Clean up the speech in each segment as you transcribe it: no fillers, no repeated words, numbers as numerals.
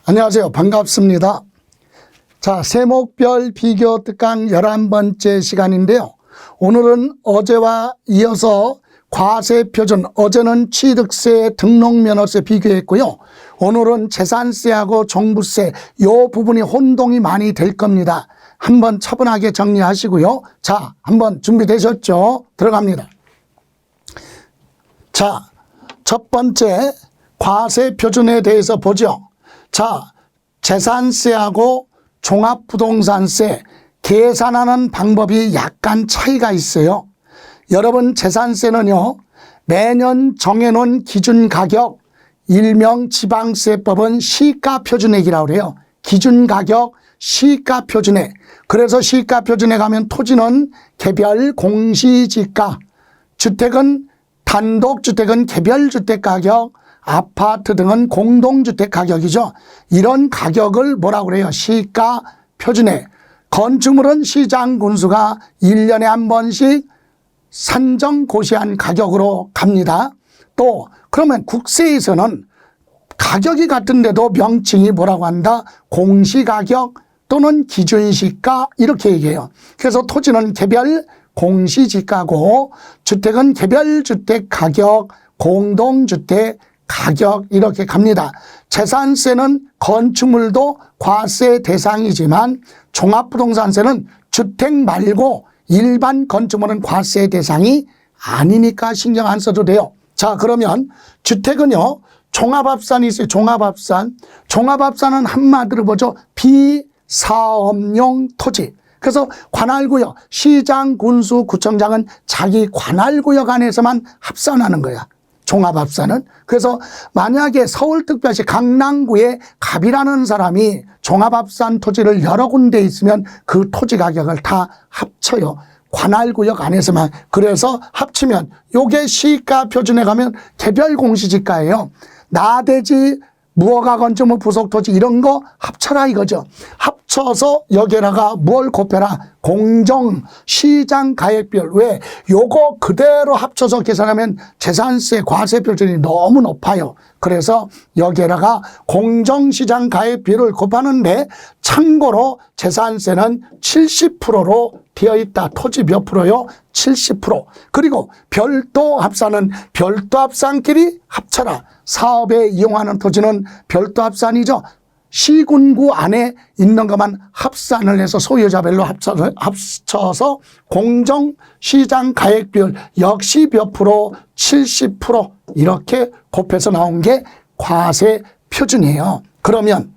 안녕하세요. 반갑습니다. 자, 세목별 비교 특강 11번째 시간인데요. 오늘은 어제와 이어서 과세표준, 어제는 취득세, 등록면허세 비교했고요. 오늘은 재산세하고 종부세, 이 부분이 혼동이 많이 될 겁니다. 한번 차분하게 정리하시고요. 자, 한번 준비되셨죠? 들어갑니다. 자, 첫 번째 과세표준에 대해서 보죠. 자, 재산세하고 종합부동산세 계산하는 방법이 약간 차이가 있어요. 여러분, 재산세는요, 매년 정해놓은 기준가격, 일명 지방세법은 시가표준액이라고 그래요. 기준가격, 시가표준액. 그래서 시가표준에 가면 토지는 개별 공시지가, 주택은 단독주택은 개별주택가격, 아파트 등은 공동주택 가격이죠. 이런 가격을 뭐라고 그래요? 시가표준액. 건축물은 시장군수가 1년에 한 번씩 산정 고시한 가격으로 갑니다. 또 그러면 국세에서는 가격이 같은데도 명칭이 뭐라고 한다? 공시가격 또는 기준시가 이렇게 얘기해요. 그래서 토지는 개별 공시지가고 주택은 개별주택 가격, 공동주택 가격 이렇게 갑니다. 재산세는 건축물도 과세 대상이지만 종합부동산세는 주택 말고 일반 건축물은 과세 대상이 아니니까 신경 안 써도 돼요. 자, 그러면 주택은요, 종합합산이 있어요. 종합합산. 종합합산은 한마디로 보죠. 비사업용 토지. 그래서 관할구역, 시장, 군수, 구청장은 자기 관할구역 안에서만 합산하는 거야. 종합합산은. 그래서 만약에 서울특별시 강남구에 갑이라는 사람이 종합합산 토지를 여러 군데 있으면 그 토지 가격을 다 합쳐요. 관할구역 안에서만. 그래서 합치면 요게 시가표준에 가면 개별 공시지가예요. 나대지, 무허가 건축물 부속토지 이런 거 합쳐라 이거죠. 합쳐서 여기다가 뭘 곱해라? 공정 시장 가액별. 왜? 요거 그대로 합쳐서 계산하면 재산세 과세표준이 너무 높아요. 그래서 여기에다가 공정시장 가액비율을 곱하는데 참고로 재산세는 70%로 되어 있다. 토지 몇 프로요? 70%. 그리고 별도 합산은 별도 합산끼리 합쳐라. 사업에 이용하는 토지는 별도 합산이죠. 시군구 안에 있는 것만 합산을 해서 소유자별로 합쳐서 공정시장 가액비율 역시 몇 프로? 70% 이렇게 곱해서 나온 게 과세표준이에요. 그러면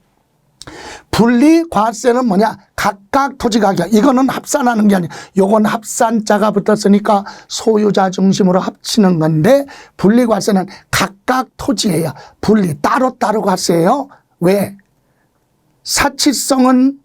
분리과세는 뭐냐? 각각 토지가격. 이거는 합산하는 게 아니에요. 요건 합산자가 붙었으니까 소유자 중심으로 합치는 건데 분리과세는 각각 토지예요. 분리 따로따로 과세예요. 왜? 사치성은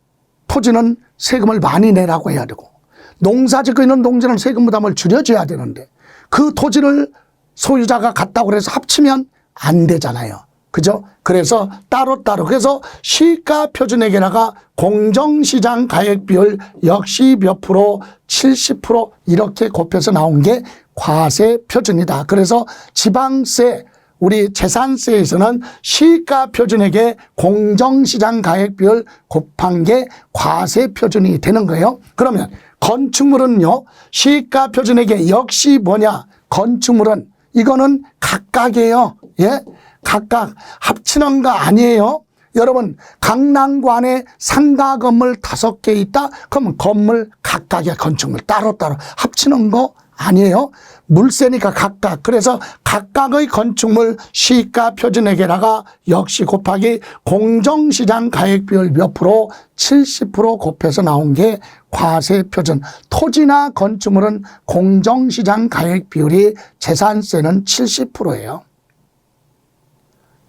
토지는 세금을 많이 내라고 해야 되고 농사 짓고 있는 농지는 세금 부담을 줄여줘야 되는데 그 토지를 소유자가 갖다고 해서 합치면 안 되잖아요. 그죠? 그래서 따로따로. 그래서 시가표준액에다가 공정시장 가액비율 역시 몇 프로? 70% 이렇게 곱해서 나온 게 과세표준이다. 그래서 지방세, 우리 재산세에서는 시가표준액에 공정시장 가액비율 곱한 게 과세표준이 되는 거예요. 그러면 건축물은요, 시가표준액에 역시 뭐냐? 건축물은 이거는 각각이에요. 예? 각각 합치는 거 아니에요. 여러분, 강남구 안에 상가 건물 5개 있다? 그러면 건물 각각의 건축물 따로따로 합치는 거 아니에요. 물세니까 각각. 그래서 각각의 건축물 시가표준액에다가 역시 곱하기 공정시장 가액비율 몇 프로? 70% 곱해서 나온 게 과세표준. 토지나 건축물은 공정시장 가액비율이 재산세는 70%예요.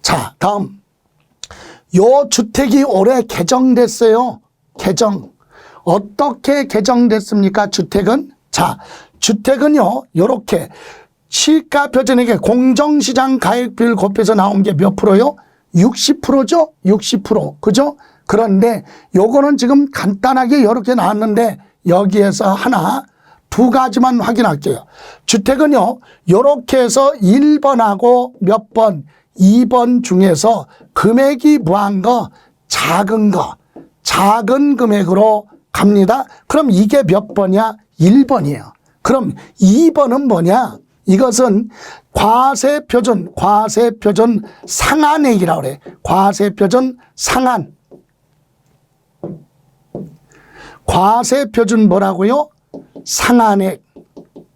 자, 다음. 요 주택이 올해 개정됐어요. 개정. 어떻게 개정됐습니까? 주택은? 자, 주택은요, 요렇게 시가표준액에 공정시장 가액비율 곱해서 나온 게 몇 프로요? 60%죠? 60%. 그죠? 그런데 요거는 지금 간단하게 요렇게 나왔는데 여기에서 하나, 두 가지만 확인할게요. 주택은요, 요렇게 해서 1번하고 몇 번, 2번 중에서 금액이 뭐한 거? 작은 거. 작은 금액으로 갑니다. 그럼 이게 몇 번이야? 1번이에요. 그럼 2번은 뭐냐? 이것은 과세표준 상한액이라고 그래. 과세표준 상한. 과세표준 뭐라고요? 상한액.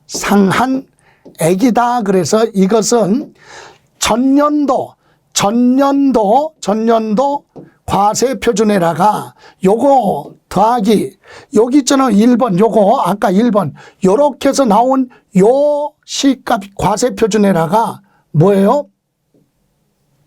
상한액이다. 그래서 이것은 전년도 과세표준에다가 요거 더하기 여기 있잖아 1번 요거 아까 1번 요렇게 해서 나온 요 시값 과세표준에다가 뭐예요?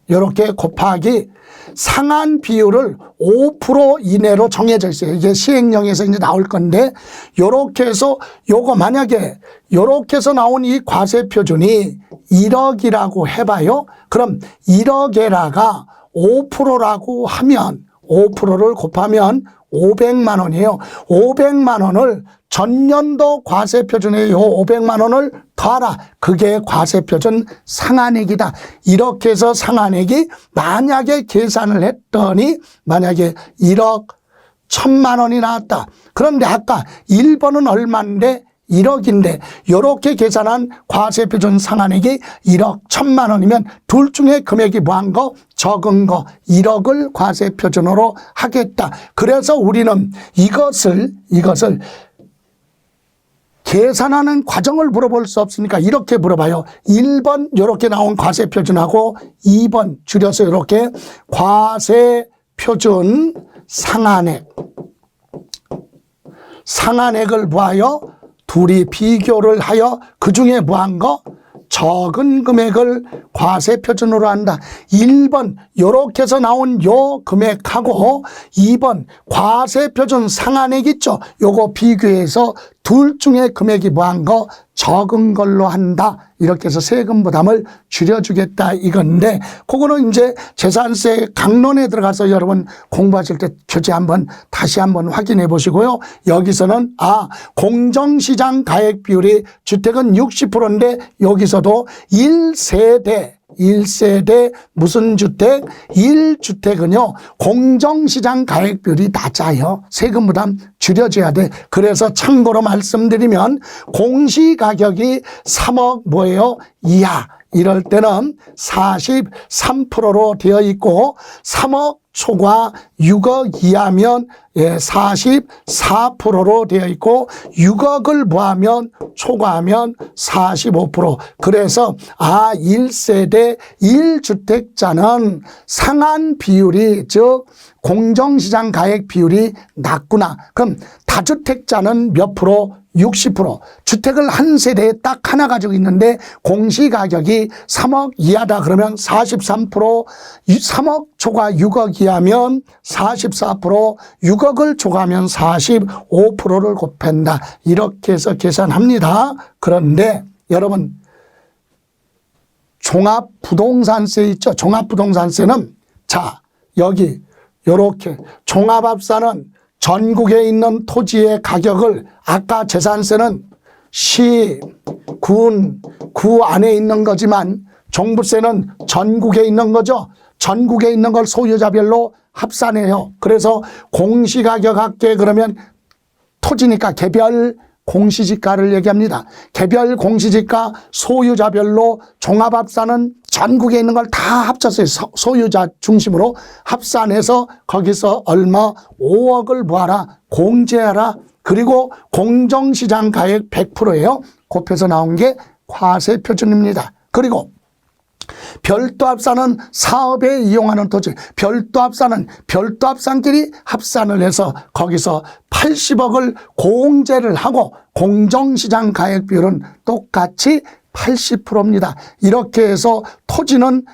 요렇게 곱하기 상한 비율을 5% 이내로 정해져 있어요. 이게 시행령에서 이제 나올 건데 요렇게 해서 요거 만약에 요렇게 해서 나온 이 과세표준이 1억이라고 해봐요. 그럼 1억에다가 5%라고 하면 5%를 곱하면 500만 원이에요. 500만 원을 전년도 과세표준에 요 500만 원을 더하라. 그게 과세표준 상한액이다. 이렇게 해서 상한액이 만약에 계산을 했더니 만약에 1억 1000만 원이 나왔다. 그런데 아까 1번은 얼마인데 1억인데 이렇게 계산한 과세표준 상한액이 1억 1000만 원이면 둘 중에 금액이 뭐한 거? 적은 거 1억을 과세표준으로 하겠다. 그래서 우리는 이것을 계산하는 과정을 물어볼 수 없으니까 이렇게 물어봐요. 1번 이렇게 나온 과세표준하고 2번 줄여서 이렇게 과세표준 상한액을 보아요. 둘이 비교를 하여 그중에 뭐한 거? 적은 금액을 과세표준으로 한다. 1번 요렇게 해서 나온 요 금액하고 2번 과세표준 상한액 있죠. 요거 비교해서 둘 중에 금액이 뭐한 거? 적은 걸로 한다. 이렇게 해서 세금 부담을 줄여주겠다 이건데 그거는 이제 재산세 강론에 들어가서 여러분 공부하실 때 교재 다시 한번 확인해 보시고요. 여기서는 공정시장 가액 비율이 주택은 60%인데 여기서도 1세대 무슨 주택? 1주택은요 공정시장 가액비율이 낮아요. 세금 부담 줄여줘야 돼. 그래서 참고로 말씀드리면 공시가격이 3억 뭐예요? 이하 이럴 때는 43%로 되어 있고 3억 초과 6억 이하면 44%로 되어 있고 6억을 뭐하면 초과하면 45%. 그래서 1세대 1주택자는 상한 비율이 즉 공정시장 가액 비율이 낮구나. 그럼 다주택자는 몇 프로? 60%. 주택을 한 세대에 딱 하나 가지고 있는데 공시가격이 3억 이하다 그러면 43%, 3억 초과 6억 이하면 44%, 6억을 초과하면 45%를 곱한다. 이렇게 해서 계산합니다. 그런데 여러분 종합부동산세 있죠. 종합부동산세는 여기 요렇게 종합합산은 전국에 있는 토지의 가격을 아까 재산세는 시, 구 안에 있는 거지만 종부세는 전국에 있는 거죠. 전국에 있는 걸 소유자별로 합산해요. 그래서 공시가격 합계 그러면 토지니까 개별 공시지가를 얘기합니다. 개별 공시지가 소유자별로 종합합산은 전국에 있는 걸 다 합쳤어요. 소유자 중심으로 합산해서 거기서 얼마 5억을 뭐하라 공제하라. 그리고 공정시장 가액 100%예요. 곱해서 나온 게 과세표준입니다. 그리고 별도 합산은 사업에 이용하는 토지, 별도 합산은 별도 합산끼리 합산을 해서 거기서 80억을 공제를 하고 공정시장 가액 비율은 똑같이 80%입니다. 이렇게 해서 토지는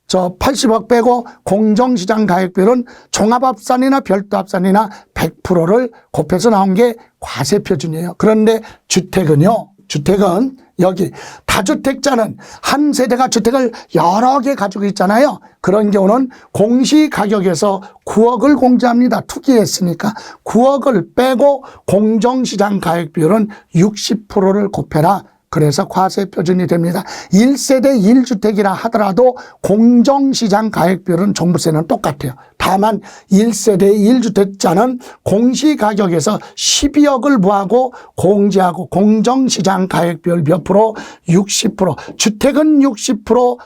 80억 빼고 공정시장 가액 비율은 종합합산이나 별도합산이나 100%를 곱해서 나온 게 과세표준이에요. 그런데 주택은 여기 다주택자는 한 세대가 주택을 여러 개 가지고 있잖아요. 그런 경우는 공시가격에서 9억을 공제합니다. 투기했으니까 9억을 빼고 공정시장 가액 비율은 60%를 곱해라. 그래서 과세 표준이 됩니다. 1세대 1주택이라 하더라도 공정시장 가액별은 종부세는 똑같아요. 다만 1세대 1주택자는 공시가격에서 12억을 부하고 공제하고 공정시장 가액별 몇 프로? 60%. 주택은 60%,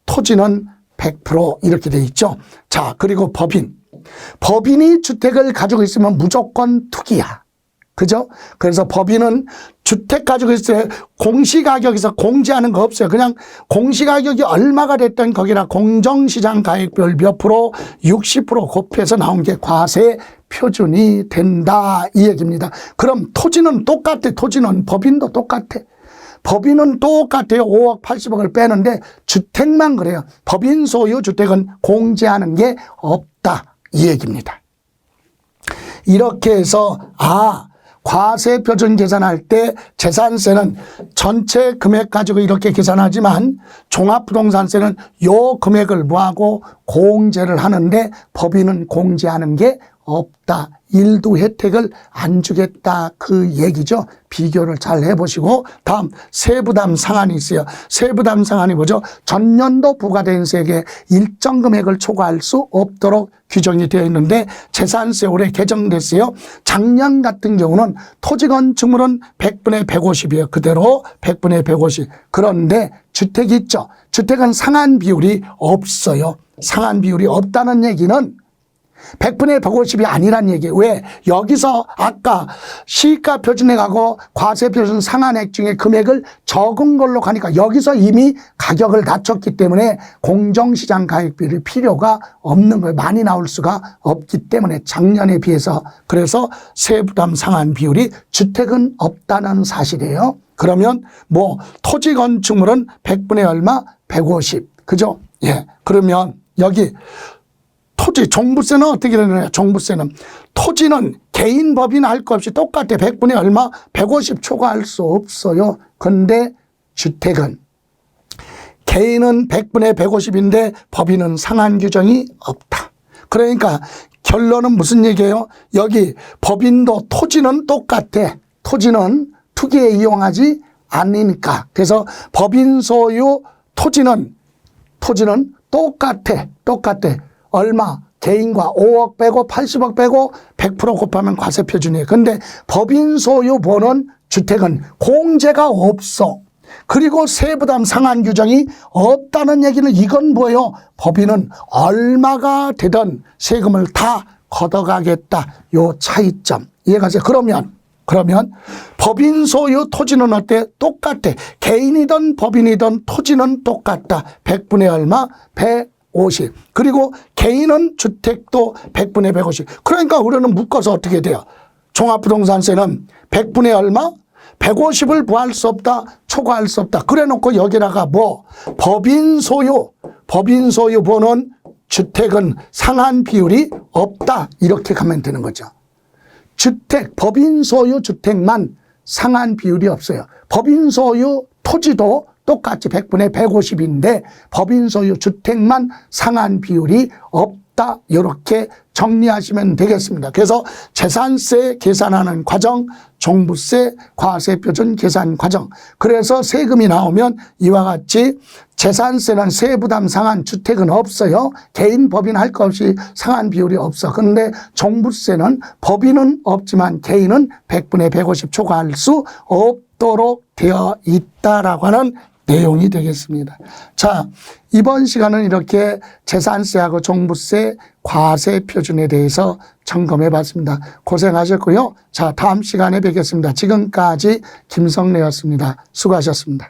토지는 100% 이렇게 돼 있죠. 자, 그리고 법인이 주택을 가지고 있으면 무조건 투기야. 그죠? 그래서 법인은 주택 가지고 있을 때 공시가격에서 공제하는 거 없어요. 그냥 공시가격이 얼마가 됐든 거기다 공정시장 가액별 몇 프로 60% 곱해서 나온 게 과세 표준이 된다 이 얘기입니다. 그럼 토지는 똑같아. 토지는 법인도 똑같아. 법인은 똑같아요. 5억 80억을 빼는데 주택만 그래요. 법인 소유 주택은 공제하는 게 없다 이 얘기입니다. 이렇게 해서 과세 표준 계산할 때 재산세는 전체 금액 가지고 이렇게 계산하지만 종합부동산세는 요 금액을 뭐하고 공제를 하는데 법인은 공제하는 게 없다. 일도 혜택을 안 주겠다 그 얘기죠. 비교를 잘 해보시고 다음 세부담 상한이 있어요. 세부담 상한이 뭐죠? 전년도 부과된 세액의 일정 금액을 초과할 수 없도록 규정이 되어 있는데 재산세 올해 개정됐어요. 작년 같은 경우는 토지건축물은 100분의 150이에요. 그대로 100분의 150. 그런데 주택이 있죠. 주택은 상한 비율이 없어요. 상한 비율이 없다는 얘기는 100분의 150이 아니란 얘기예요. 왜? 여기서 아까 시가 표준에 가고 과세 표준 상한액 중에 금액을 적은 걸로 가니까 여기서 이미 가격을 낮췄기 때문에 공정시장 가액비를 필요가 없는 거예요. 많이 나올 수가 없기 때문에 작년에 비해서. 그래서 세부담 상한 비율이 주택은 없다는 사실이에요. 그러면 뭐 토지 건축물은 100분의 얼마? 150. 그죠? 예. 그러면 여기 토지, 종부세는 어떻게 되느냐? 종부세는 토지는 개인 법인 할 것 없이 똑같아. 100분의 얼마? 150 초과할 수 없어요. 근데 주택은 개인은 100분의 150인데 법인은 상한 규정이 없다. 그러니까 결론은 무슨 얘기예요? 여기 법인도 토지는 똑같아. 토지는 투기에 이용하지 않으니까. 그래서 법인 소유 토지는 똑같아. 얼마? 개인과 5억 빼고 80억 빼고 100% 곱하면 과세 표준이에요. 근데 법인 소유 보는 주택은 공제가 없어. 그리고 세부담 상한 규정이 없다는 얘기는 이건 뭐예요? 법인은 얼마가 되든 세금을 다 걷어가겠다. 요 차이점. 이해가세요? 그러면 법인 소유 토지는 어때? 똑같아. 개인이든 법인이든 토지는 똑같다. 100분의 얼마? 150. 그리고 개인은 주택도 100분의 150. 그러니까 우리는 묶어서 어떻게 돼요? 종합부동산세는 100분의 얼마? 150을 부할 수 없다. 초과할 수 없다. 그래 놓고 여기다가 뭐 법인 소유 보는 주택은 상한 비율이 없다. 이렇게 가면 되는 거죠. 법인 소유 주택만 상한 비율이 없어요. 법인 소유 토지도 똑같이 100분의 150인데 법인 소유 주택만 상한 비율이 없다. 이렇게 정리하시면 되겠습니다. 그래서 재산세 계산하는 과정, 종부세, 과세 표준 계산 과정. 그래서 세금이 나오면 이와 같이 재산세는 세부담 상한 주택은 없어요. 개인 법인 할 것 없이 상한 비율이 없어. 그런데 종부세는 법인은 없지만 개인은 100분의 150 초과할 수 없도록 되어 있다라고 하는 내용이 되겠습니다. 자, 이번 시간은 이렇게 재산세하고 종부세, 과세 표준에 대해서 점검해 봤습니다. 고생하셨고요. 자, 다음 시간에 뵙겠습니다. 지금까지 김성래였습니다. 수고하셨습니다.